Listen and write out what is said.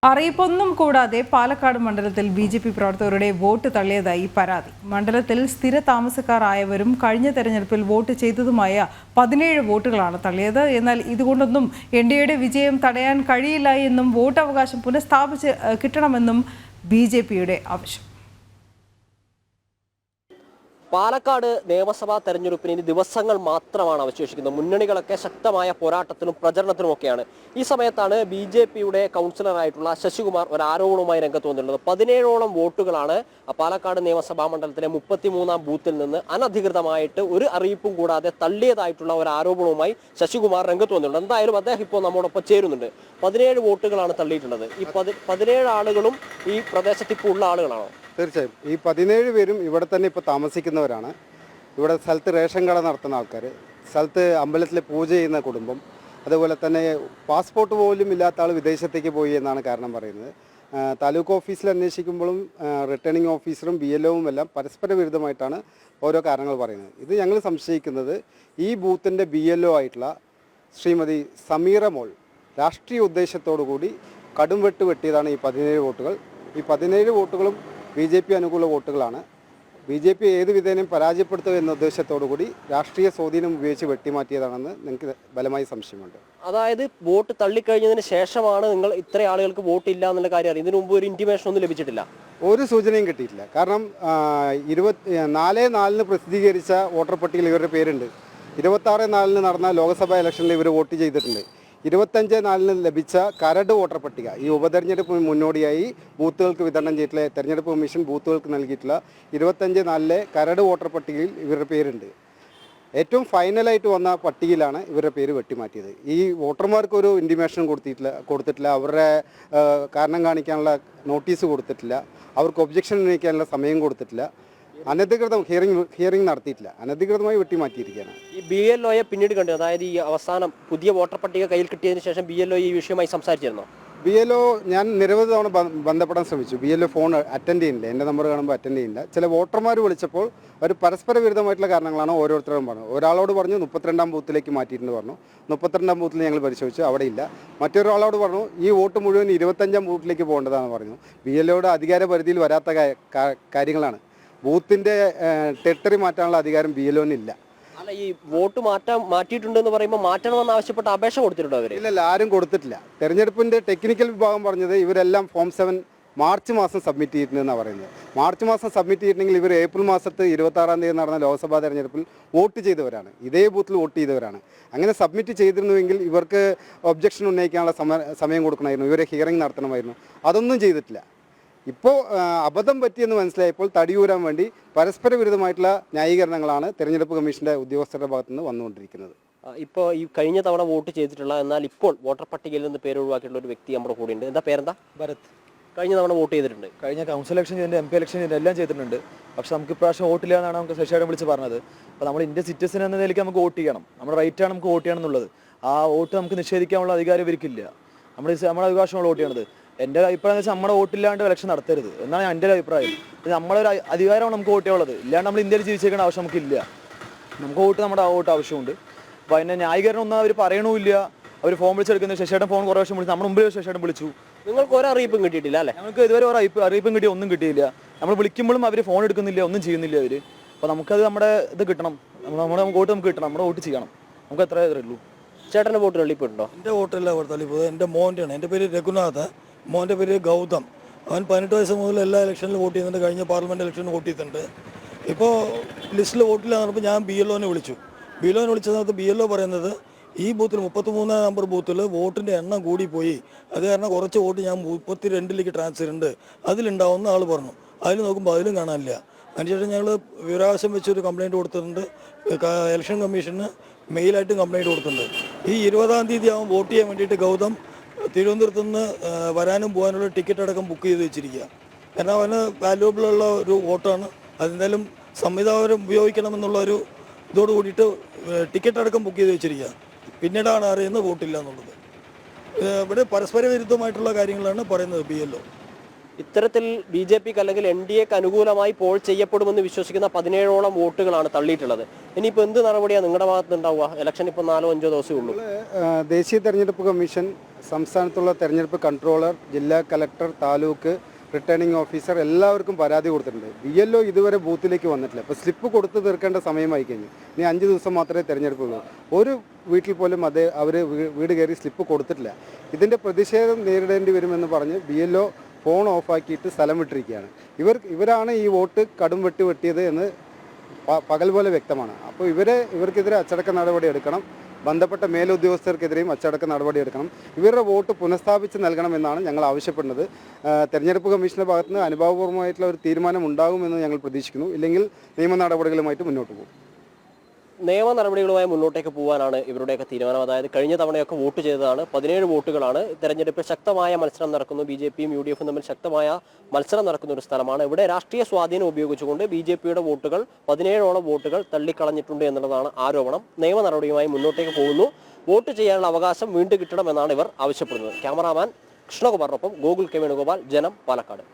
അറിയിപ്പൊന്നും കൂടാതെ പാലക്കാട് മണ്ഡലത്തിൽ ബി.ജെ.പി. പ്രവർത്തകരുടെ വോട്ട് തള്ളിയതായി പരാതി. മണ്ഡലത്തിൽ സ്ഥിര താമസക്കാരായവരും കഴിഞ്ഞ തെരഞ്ഞെടുപ്പിൽ വോട്ട് ചെയ്തതുമായ 17 വോട്ടുകളാണ് തള്ളിയത്. എന്നാൽ ഇതുകൊണ്ടൊന്നും എൻ.ഡി.എയുടെ വിജയം തടയാൻ കഴിയില്ല എന്നും വോട്ടവകാശം പുനഃസ്ഥാപിച്ച് കിട്ടണമെന്നും ബി.ജെ.പിയുടെ ആവശ്യം. പാലക്കാട് നിയമസഭാ തെരഞ്ഞെടുപ്പിന് ഇനി ദിവസങ്ങൾ മാത്രമാണ് അവശേഷിക്കുന്നത്. മുന്നണികളൊക്കെ ശക്തമായ പോരാട്ടത്തിനും പ്രചരണത്തിനുമൊക്കെയാണ്. ഈ സമയത്താണ് ബി.ജെ.പിയുടെ കൗൺസിലറായിട്ടുള്ള ശശികുമാർ ഒരു ആരോപണവുമായി രംഗത്ത് വന്നിട്ടുള്ളത്. 17ഓളം വോട്ടുകളാണ് പാലക്കാട് നിയമസഭാ മണ്ഡലത്തിലെ 33-ാം ബൂത്തിൽ നിന്ന് അനധികൃതമായിട്ട് ഒരു അറിയിപ്പും കൂടാതെ തള്ളിയതായിട്ടുള്ള ഒരു ആരോപണവുമായി ശശികുമാർ രംഗത്ത് വന്നിട്ടുണ്ട്. എന്തായാലും അദ്ദേഹം ഇപ്പോൾ നമ്മോടൊപ്പം ചേരുന്നുണ്ട്. 17 വോട്ടുകളാണ് തള്ളിയിട്ടുള്ളത്. ഈ 17 ആളുകളും ഈ പ്രദേശത്ത് ഇപ്പോൾ ഉള്ള ആളുകളാണോ? തീർച്ചയായും ഈ 17 പേരും ഇവിടെ തന്നെ ഇപ്പോൾ താമസിക്കുന്നവരാണ്. ഇവിടെ സ്ഥലത്ത് റേഷൻ കട നടത്തുന്ന ആൾക്കാർ, സ്ഥലത്ത് അമ്പലത്തിൽ പൂജ ചെയ്യുന്ന കുടുംബം, അതുപോലെ തന്നെ പാസ്പോർട്ട് പോലും ഇല്ലാത്ത ആൾ വിദേശത്തേക്ക് പോയി എന്നാണ് കാരണം പറയുന്നത്. താലൂക്ക് ഓഫീസിൽ അന്വേഷിക്കുമ്പോഴും റിട്ടേണിംഗ് ഓഫീസറും BLOവും എല്ലാം പരസ്പര വിരുദ്ധമായിട്ടാണ് ഓരോ കാരണങ്ങൾ പറയുന്നത്. ഇത് ഞങ്ങൾ സംശയിക്കുന്നത് ഈ ബൂത്തിൻ്റെ BLO ആയിട്ടുള്ള ശ്രീമതി സമീറ മോൾ രാഷ്ട്രീയ ഉദ്ദേശത്തോടു കൂടി കടും വെട്ടിയതാണ് ഈ 17 വോട്ടുകൾ. ഈ 17 വോട്ടുകളും BJP അനുകൂല വോട്ടുകളാണ്. BJP ഏത് വിധേനയും പരാജയപ്പെടുത്തുക എന്ന ഉദ്ദേശത്തോടു കൂടി രാഷ്ട്രീയ സ്വാധീനം ഉപയോഗിച്ച് വെട്ടിമാറ്റിയതാണെന്ന് നിങ്ങൾക്ക് ബലമായി സംശയമുണ്ട്. അതായത് വോട്ട് തള്ളിക്കഴിഞ്ഞതിന് ശേഷമാണ് നിങ്ങൾ ഇത്ര ആളുകൾക്ക് വോട്ട് ഇല്ല എന്നുള്ള കാര്യം അറിയാം. ഇതിനു മുമ്പ് ഒരു ഇൻറ്റിമേഷൻ ഒന്നും ലഭിച്ചിട്ടില്ല? ഒരു സൂചനയും കിട്ടിയിട്ടില്ല. കാരണം 24/4 പ്രസിദ്ധീകരിച്ച വോട്ടർ പട്ടികയിൽ ഇവരുടെ പേരുണ്ട്. 26/4 നടന്ന ലോക്സഭാ ഇലക്ഷനിൽ ഇവർ വോട്ട് ചെയ്തിട്ടുണ്ട്. 25/4 ലഭിച്ച കരട് വോട്ടർ പട്ടിക ഈ ഉപതെരഞ്ഞെടുപ്പ് മുന്നോടിയായി ബൂത്തുകൾക്ക് വിതരണം ചെയ്തിട്ടുള്ള തെരഞ്ഞെടുപ്പ് കമ്മീഷൻ ബൂത്തുകൾക്ക് നൽകിയിട്ടുള്ള 25/4 കരട് വോട്ടർ പട്ടികയിൽ ഇവരുടെ പേരുണ്ട്. ഏറ്റവും ഫൈനലായിട്ട് വന്ന പട്ടികയിലാണ് ഇവരുടെ പേര് വെട്ടിമാറ്റിയത്. ഈ വോട്ടർമാർക്കൊരു ഇൻറ്റിമേഷൻ കൊടുത്തിട്ടില്ല, അവരുടെ കാരണം കാണിക്കാനുള്ള നോട്ടീസ് കൊടുത്തിട്ടില്ല, അവർക്ക് ഒബ്ജക്ഷൻ ഉന്നയിക്കാനുള്ള സമയം കൊടുത്തിട്ടില്ല, അനധികൃതം ഹിയറിംഗ് നടത്തിയിട്ടില്ല, അനധികൃതമായി വെട്ടിമാറ്റിയിരിക്കുകയാണ്. ഈ BLOയെ പിന്നീട് കണ്ടു, അതായത് ഈ അവസാനം പുതിയ വോട്ടർ പട്ടിക കയ്യിൽ കിട്ടിയതിന് ശേഷം BLO ഈ വിഷയമായി സംസാരിച്ചിരുന്നോ? BLO ഞാൻ നിരവധി തവണ ബന്ധപ്പെടാൻ ശ്രമിച്ചു. BLO ഫോൺ അറ്റൻഡ് ചെയ്യുന്നില്ല, എൻ്റെ നമ്പർ കാണുമ്പോൾ അറ്റൻഡ് ചെയ്യുന്നില്ല. ചില വോട്ടർമാർ വിളിച്ചപ്പോൾ അവർ പരസ്പര വിരുദ്ധമായിട്ടുള്ള കാരണങ്ങളാണ് ഓരോരുത്തരും പറഞ്ഞത്. ഒരാളോട് പറഞ്ഞു 32-ാം ബൂത്തിലേക്ക് മാറ്റിയിട്ടുണ്ട് പറഞ്ഞു. 32-ാം ബൂത്തിൽ ഞങ്ങൾ പരിശോധിച്ചു, അവിടെ ഇല്ല. മറ്റൊരാളോട് പറഞ്ഞു ഈ വോട്ട് മുഴുവൻ 25-ാം ബൂത്തിലേക്ക് പോകേണ്ടതാണെന്ന് പറഞ്ഞു. BLOയുടെ അധികാര പരിധിയിൽ വരാത്ത കാര്യങ്ങളാണ്. ബൂത്തിൻ്റെ ടെറിട്ടറി മാറ്റാനുള്ള അധികാരം BLOനില്ല. അല്ല, ഈ വോട്ട് മാറ്റിയിട്ടുണ്ടെന്ന് പറയുമ്പോൾ മാറ്റണമെന്ന് ആവശ്യപ്പെട്ട അപേക്ഷ കൊടുത്തിട്ടുണ്ടോ അവർ? ഇല്ല, ആരും കൊടുത്തിട്ടില്ല. തെരഞ്ഞെടുപ്പിൻ്റെ ടെക്നിക്കൽ വിഭാഗം പറഞ്ഞത് ഇവരെല്ലാം ഫോം 7 മാർച്ച് മാസം സബ്മിറ്റ് ചെയ്തിട്ടുണ്ടെന്നാണ് പറയുന്നത്. മാർച്ച് മാസം സബ്മിറ്റ് ചെയ്തിട്ടുണ്ടെങ്കിൽ ഇവർ ഏപ്രിൽ മാസത്ത് 26-ാം തീയതി നടന്ന ലോക്സഭാ തെരഞ്ഞെടുപ്പിൽ വോട്ട് ചെയ്തവരാണ്, ഇതേ ബൂത്തിൽ വോട്ട് ചെയ്തവരാണ്. അങ്ങനെ സബ്മിറ്റ് ചെയ്തിരുന്നുവെങ്കിൽ ഇവർക്ക് ഒബ്ജക്ഷൻ ഉന്നയിക്കാനുള്ള സമയം കൊടുക്കണമായിരുന്നു, ഇവരെ ഹിയറിംഗ് നടത്തണമായിരുന്നു. അതൊന്നും ചെയ്തിട്ടില്ല. ഇപ്പോൾ അബദ്ധം പറ്റിയെന്ന് മനസ്സിലായപ്പോൾ തടിയൂരാൻ വേണ്ടി പരസ്പര വിരുദ്ധമായിട്ടുള്ള ന്യായീകരണങ്ങളാണ് തെരഞ്ഞെടുപ്പ് കമ്മീഷൻ്റെ ഉദ്യോഗസ്ഥരുടെ ഭാഗത്തുനിന്ന് വന്നുകൊണ്ടിരിക്കുന്നത്. ഇപ്പോൾ ഈ കഴിഞ്ഞ തവണ വോട്ട് ചെയ്തിട്ടുള്ള എന്നാൽ ഇപ്പോൾ വോട്ടർ പട്ടികയിൽ നിന്ന് പേര് ഒഴിവാക്കിയിട്ടുള്ള ഒരു വ്യക്തി നമ്മുടെ കൂടെ ഉണ്ട്. എന്താ പേരെന്താ? ഭരത്. കഴിഞ്ഞ തവണ വോട്ട് ചെയ്തിട്ടുണ്ട്, കഴിഞ്ഞ കൗൺസിൽ ഇലക്ഷൻ ചെയ്തിട്ടുണ്ട്, MP ഇലക്ഷൻ ചെയ്തിട്ടുണ്ട്, എല്ലാം ചെയ്തിട്ടുണ്ട്. പക്ഷെ നമുക്ക് ഇപ്രാവശ്യം വോട്ടില്ല എന്നാണ് നമുക്ക് ശശിയേട്ടൻ വിളിച്ച് പറഞ്ഞത്. അപ്പോൾ നമ്മൾ ഇന്ത്യൻ സിറ്റിസൺ എന്ന നിലയ്ക്ക് നമുക്ക് വോട്ട് ചെയ്യണം, നമ്മുടെ റൈറ്റാണ് നമുക്ക് വോട്ട് ചെയ്യണം എന്നുള്ളത്. ആ വോട്ട് നമുക്ക് നിഷേധിക്കാനുള്ള അധികാരം ഇവർക്കില്ല. നമ്മുടെ അവകാശമാണ് വോട്ട് ചെയ്യണത്. എൻ്റെ അഭിപ്രായം എന്ന് വെച്ചാൽ നമ്മുടെ വോട്ടില്ലാണ്ട് ഇലക്ഷൻ നടത്തരുത് എന്നാണ് എൻ്റെ ഒരു അഭിപ്രായം. നമ്മളൊരു അധികാരമാണ് നമുക്ക് വോട്ട് ചെയ്യാനുള്ളത്. ഇല്ലാണ്ട് നമ്മൾ ഇന്ത്യയിൽ ജീവിച്ചേക്കേണ്ട ആവശ്യം നമുക്കില്ല. നമുക്ക് നമ്മുടെ വോട്ട് ആവശ്യമുണ്ട്. അപ്പോൾ അതിൻ്റെ ന്യായീകരണം ഒന്നും അവർ പറയണമില്ല. അവർ ഫോൺ വിളിച്ചെടുക്കുന്നത് ശശിയേട്ടൻ ഫോൺ കുറേ വർഷം വിളിച്ചു, നമ്മുടെ മുമ്പിൽ ശശിയേട്ടൻ വിളിച്ചു. നിങ്ങൾക്ക് ഒരു അറിയിപ്പും കിട്ടിയിട്ടില്ല അല്ലേ? നമുക്ക് ഇതുവരെ ഒരു അറിയിപ്പും കിട്ടിയ ഒന്നും കിട്ടിയില്ല. നമ്മൾ വിളിക്കുമ്പോഴും അവർ ഫോൺ എടുക്കുന്നില്ല, ഒന്നും ചെയ്യുന്നില്ല അവർ. അപ്പോൾ നമുക്കത് നമ്മുടെ ഇത് കിട്ടണം, നമ്മുടെ വോട്ട് നമുക്ക് കിട്ടണം, നമ്മുടെ വോട്ട് ചെയ്യണം. നമുക്ക് എത്ര ഉള്ളൂ. ചേട്ടൻ്റെ വോട്ട് തള്ളിപ്പോയിട്ടുണ്ടോ? എൻ്റെ വോട്ടല്ല തള്ളിപ്പോയത്, എൻ്റെ മോൻ്റെയാണ്. എൻ്റെ പേര് രഘുനാഥ്, മോൻ്റെ പേര് ഗൗതം. അവൻ 18 വയസ്സ് മുതൽ എല്ലാ ഇലക്ഷനിലും വോട്ട് ചെയ്യുന്നുണ്ട്. കഴിഞ്ഞ പാർലമെൻറ്റ് ഇലക്ഷനിൽ വോട്ട് ചെയ്തിട്ടുണ്ട്. ഇപ്പോൾ ലിസ്റ്റിൽ വോട്ടില്ല പറഞ്ഞപ്പോൾ ഞാൻ BLOനെ വിളിച്ചു. BLOനെ വിളിച്ച സമയത്ത് BLO പറയുന്നത് ഈ ബൂത്തിൽ 33-ാം നമ്പർ ബൂത്തിൽ വോട്ടിൻ്റെ എണ്ണം കൂടിപ്പോയി, അത് കാരണം കുറച്ച് വോട്ട് ഞാൻ 32-ലേക്ക് ട്രാൻസ്ഫർ ഉണ്ട്, അതിലുണ്ടാവുന്ന ആൾ പറഞ്ഞു. അതിൽ നോക്കുമ്പോൾ അതിലും കാണാനില്ല. അതിനുശേഷം ഞങ്ങൾ വിവരാവകാശം വെച്ചൊരു കംപ്ലയിൻറ്റ് കൊടുത്തിട്ടുണ്ട്. ഇലക്ഷൻ കമ്മീഷന് മെയിലായിട്ടും കംപ്ലയിൻറ്റ് കൊടുത്തിട്ടുണ്ട്. ഈ 20-ാം തീയതി ആവും വോട്ട് ചെയ്യാൻ വേണ്ടിയിട്ട് ഗൗതം തിരുവനന്തപുരത്ത് നിന്ന് വരാനും പോകാനുള്ള ടിക്കറ്റ് അടക്കം ബുക്ക് ചെയ്ത് വെച്ചിരിക്കുക. കാരണം അവന് വാല്യുബിളുള്ള ഒരു വോട്ടാണ്, അതെന്തായാലും സംവിധാനം ഉപയോഗിക്കണമെന്നുള്ള ഒരു ഇതോട് കൂടിയിട്ട് ടിക്കറ്റ് അടക്കം ബുക്ക് ചെയ്ത് വെച്ചിരിക്കുക. പിന്നീടാണ് അറിയുന്നത് വോട്ടില്ല എന്നുള്ളത്. ഇവിടെ പരസ്പര വിരുദ്ധമായിട്ടുള്ള കാര്യങ്ങളാണ് പറയുന്നത് BLO. ഇത്തരത്തിൽ BJP അല്ലെങ്കിൽ NDAക്ക് അനുകൂലമായി പോൾ ചെയ്യപ്പെടുമെന്ന് വിശ്വസിക്കുന്ന 17ഓളം വോട്ടുകളാണ് തള്ളിയിട്ടുള്ളത്. ഇനിയിപ്പോൾ എന്ത് നടപടിയാണ് നിങ്ങളുടെ ഭാഗത്ത് ഉണ്ടാവുക? ഇലക്ഷൻ ഇപ്പോൾ 4-5 ദിവസമേ ഉള്ളൂ. ദേശീയ തെരഞ്ഞെടുപ്പ് കമ്മീഷൻ, സംസ്ഥാനത്തുള്ള തെരഞ്ഞെടുപ്പ് കൺട്രോളർ, ജില്ലാ കലക്ടർ, താലൂക്ക് റിട്ടേണിംഗ് ഓഫീസർ എല്ലാവർക്കും പരാതി കൊടുത്തിട്ടുണ്ട്. BLO ഇതുവരെ ബൂത്തിലേക്ക് വന്നിട്ടില്ല. ഇപ്പോൾ സ്ലിപ്പ് കൊടുത്ത് തീർക്കേണ്ട സമയമായി കഴിഞ്ഞു. ഇനി 5 ദിവസം മാത്രമേ തെരഞ്ഞെടുപ്പുള്ളൂ. ഒരു വീട്ടിൽ പോലും അവർ വീട് കയറി സ്ലിപ്പ് കൊടുത്തിട്ടില്ല. ഇതിൻ്റെ പ്രതിഷേധം നേരിടേണ്ടി വരുമെന്ന് പറഞ്ഞ് BLO ഫോൺ ഓഫാക്കിയിട്ട് സ്ഥലം വിട്ടിരിക്കുകയാണ്. ഇവരാണ് ഈ വോട്ട് കടും വെട്ടിയത് എന്ന് പകൽ പോലെ വ്യക്തമാണ്. അപ്പോൾ ഇവർക്കെതിരെ അച്ചടക്ക നടപടി എടുക്കണം. ബന്ധപ്പെട്ട മേലുദ്യോഗസ്ഥർക്കെതിരെയും അച്ചടക്ക നടപടി എടുക്കണം. ഇവരുടെ വോട്ട് പുനഃസ്ഥാപിച്ച് നൽകണമെന്നാണ് ഞങ്ങൾ ആവശ്യപ്പെടുന്നത്. തെരഞ്ഞെടുപ്പ് കമ്മീഷൻ്റെ ഭാഗത്തുനിന്ന് അനുഭാവപൂർവ്വമായിട്ടുള്ള ഒരു തീരുമാനം ഉണ്ടാകുമെന്ന് ഞങ്ങൾ പ്രതീക്ഷിക്കുന്നു. ഇല്ലെങ്കിൽ നിയമ നടപടികളുമായിട്ട് മുന്നോട്ട് പോകും. നിയമ നടപടികളുമായി മുന്നോട്ടേക്ക് പോകാനാണ് ഇവരുടെയൊക്കെ തീരുമാനം. അതായത് കഴിഞ്ഞ തവണയൊക്കെ വോട്ട് ചെയ്തതാണ്. 17 വോട്ടുകളാണ്. തെരഞ്ഞെടുപ്പിൽ ശക്തമായ മത്സരം നടക്കുന്നു. BJPയും UDFും തമ്മിൽ ശക്തമായ മത്സരം നടക്കുന്ന ഒരു സ്ഥലമാണ്. ഇവിടെ രാഷ്ട്രീയ സ്വാധീനം ഉപയോഗിച്ചുകൊണ്ട് BJPയുടെ വോട്ടുകൾ 17ഓളം വോട്ടുകൾ തള്ളിക്കളഞ്ഞിട്ടുണ്ട് എന്നുള്ളതാണ് ആരോപണം. നിയമ നടപടിയുമായി മുന്നോട്ടേക്ക് പോകുന്നു. വോട്ട് ചെയ്യാനുള്ള അവകാശം വീണ്ടും കിട്ടണമെന്നാണ് ഇവർ ആവശ്യപ്പെടുന്നത്. ക്യാമറാമാൻ കൃഷ്ണകുമാറിനൊപ്പം ഗോകുൽ കെ വേണുഗോപാൽ, ജനം, പാലക്കാട്.